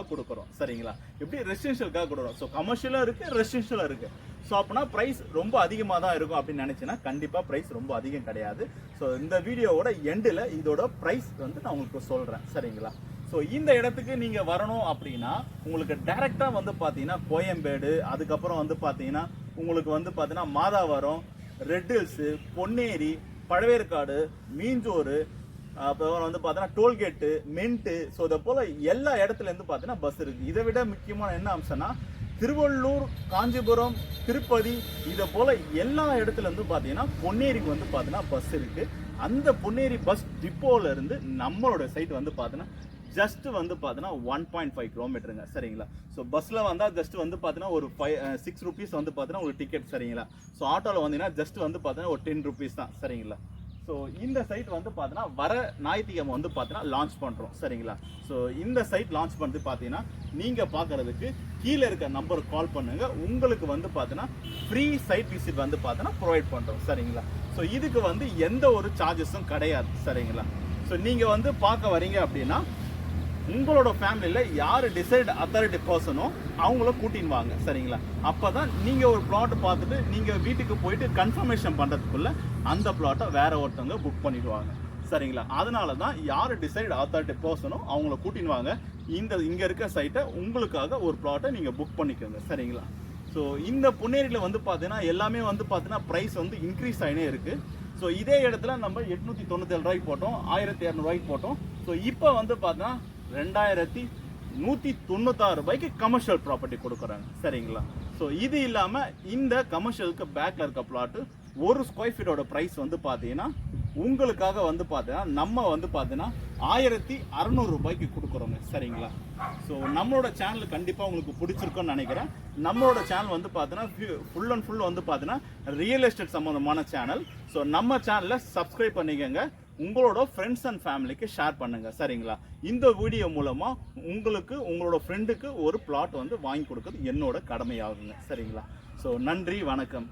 கொடுக்குறோம் சரிங்களா. எப்படி ரெசிடென்ஷியலுக்காக கொடுக்குறோம். ஸோ கமர்ஷியலாக இருக்குது, ரெசிடென்ஷியலாக இருக்குது. ஸோ அப்படின்னா ப்ரைஸ் ரொம்ப அதிகமாக தான் இருக்கும் அப்படின்னு நினச்சின்னா கண்டிப்பாக ப்ரைஸ் ரொம்ப அதிகம் கிடையாது. ஸோ இந்த வீடியோவோட எண்டில் இதோட ப்ரைஸ் வந்து நான் உங்களுக்கு சொல்கிறேன் சரிங்களா. ஸோ இந்த இடத்துக்கு நீங்கள் வரணும் அப்படின்னா உங்களுக்கு டைரெக்டாக வந்து பார்த்தீங்கன்னா கோயம்பேடு, அதுக்கப்புறம் வந்து பார்த்தீங்கன்னா உங்களுக்கு வந்து பார்த்தீங்கன்னா மாதாவரம், ரெட் ஹில்ஸு, பொன்னேரி, பழவேற்காடு, மீஞ்சோறு, அப்புறம் வந்து பார்த்தீங்கன்னா டோல்கேட்டு, மென்ட்டு, ஸோ இதை போல் எல்லா இடத்துலேருந்து பார்த்தீங்கன்னா பஸ் இருக்குது. இதை விட முக்கியமான என்ன அம்சம்னா திருவள்ளூர், காஞ்சிபுரம், திருப்பதி, இதை போல் எல்லா இடத்துலேருந்து பார்த்தீங்கன்னா பொன்னேரிக்கு வந்து பார்த்தீங்கன்னா பஸ் இருக்குது. அந்த பொன்னேரி பஸ் டிப்போலேருந்து நம்மளோட சைட் வந்து பார்த்தீங்கன்னா ஜஸ்ட் வந்து பார்த்தீங்கன்னா 1.5 கிலோமீட்டருங்க சரிங்களா. ஸோ பஸ்ஸில் வந்தால் ஜஸ்ட் வந்து பார்த்தீங்கன்னா ஒரு 6 ருபீஸ் வந்து பார்த்தீங்கன்னா ஒரு டிக்கெட் சரிங்களா. ஸோ ஆட்டோவில் வந்தீங்கன்னா ஜஸ்ட் வந்து பார்த்தீங்கன்னா ஒரு 10 ருபீஸ் தான் சரிங்களா. ஸோ இந்த சைட் வந்து பார்த்தீங்கன்னா வர ஞாயிற்றுக்கிழமை வந்து பார்த்தீங்கன்னா லான்ச் பண்ணுறோம் சரிங்களா. ஸோ இந்த சைட் லான்ச் பண்ணிட்டு பார்த்தீங்கன்னா நீங்கள் பார்க்குறதுக்கு கீழே இருக்க நம்பருக்கு கால் பண்ணுங்கள். உங்களுக்கு வந்து பார்த்தீங்கன்னா ஃப்ரீ சைட் விசிட் வந்து பார்த்தீங்கன்னா ப்ரொவைட் பண்ணுறோம் சரிங்களா. ஸோ இதுக்கு வந்து எந்த ஒரு சார்ஜஸும் கிடையாது சரிங்களா. ஸோ நீங்கள் வந்து பார்க்க வரீங்க அப்படின்னா உங்களோட ஃபேமிலியில் யார் டிசைட் அத்தாரிட்டி பர்சனோ அவங்கள கூட்டின்னு வாங்க சரிங்களா. அப்போ தான் நீங்கள் ஒரு பிளாட் பார்த்துட்டு நீங்கள் வீட்டுக்கு போயிட்டு கன்ஃபர்மேஷன் பண்ணுறதுக்குள்ள அந்த பிளாட்டை வேற ஒருத்தவங்க புக் பண்ணிடுவாங்க சரிங்களா. அதனால தான் யார் டிசைட் அத்தாரிட்டி பர்சனோ அவங்கள கூட்டின்னு வாங்க. இங்கே இருக்க சைட்டை உங்களுக்காக ஒரு பிளாட்டை நீங்கள் புக் பண்ணிக்கோங்க சரிங்களா. ஸோ இந்த பொன்னேரியில் வந்து பார்த்தீங்கன்னா எல்லாமே வந்து பார்த்தீங்கன்னா ப்ரைஸ் வந்து இன்க்ரீஸ் ஆகினே இருக்குது. ஸோ இதே இடத்துல நம்ம 897 ரூபாய்க்கு போட்டோம், 1200 ரூபாய்க்கு போட்டோம். ஸோ இப்போ வந்து பார்த்தீங்கன்னா 2196 ரூபாய்க்கு கமர்ஷியல் ப்ராப்பர்ட்டி கொடுக்குறாங்க சரிங்களா. ஸோ இது இல்லாமல் இந்த கமர்ஷியலுக்கு பேக்கில் இருக்க பிளாட்டு ஒரு ஸ்கொயர் ஃபீட்டோட ப்ரைஸ் வந்து பார்த்தீங்கன்னா உங்களுக்காக வந்து பார்த்தீங்கன்னா நம்ம வந்து பார்த்தீங்கன்னா 1600 ரூபாய்க்கு கொடுக்குறோங்க சரிங்களா. ஸோ நம்மளோட சேனல் கண்டிப்பாக உங்களுக்கு பிடிச்சிருக்குன்னு நினைக்கிறேன். நம்மளோட சேனல் வந்து பார்த்தீங்கன்னா ஃபுல் அண்ட் ஃபுல் வந்து பார்த்தீங்கன்னா ரியல் எஸ்டேட் சம்மந்தமான சேனல். ஸோ நம்ம சேனலை சப்ஸ்கிரைப் பண்ணிக்கோங்க, உங்களோட ஃப்ரெண்ட்ஸ் அண்ட் ஃபேமிலிக்கு ஷேர் பண்ணுங்க சரிங்களா. இந்த வீடியோ மூலமா உங்களுக்கு உங்களோட ஃப்ரெண்டுக்கு ஒரு பிளாட் வந்து வாங்கி கொடுக்குறது என்னோட கடமையாகுங்க சரிங்களா. ஸோ நன்றி, வணக்கம்.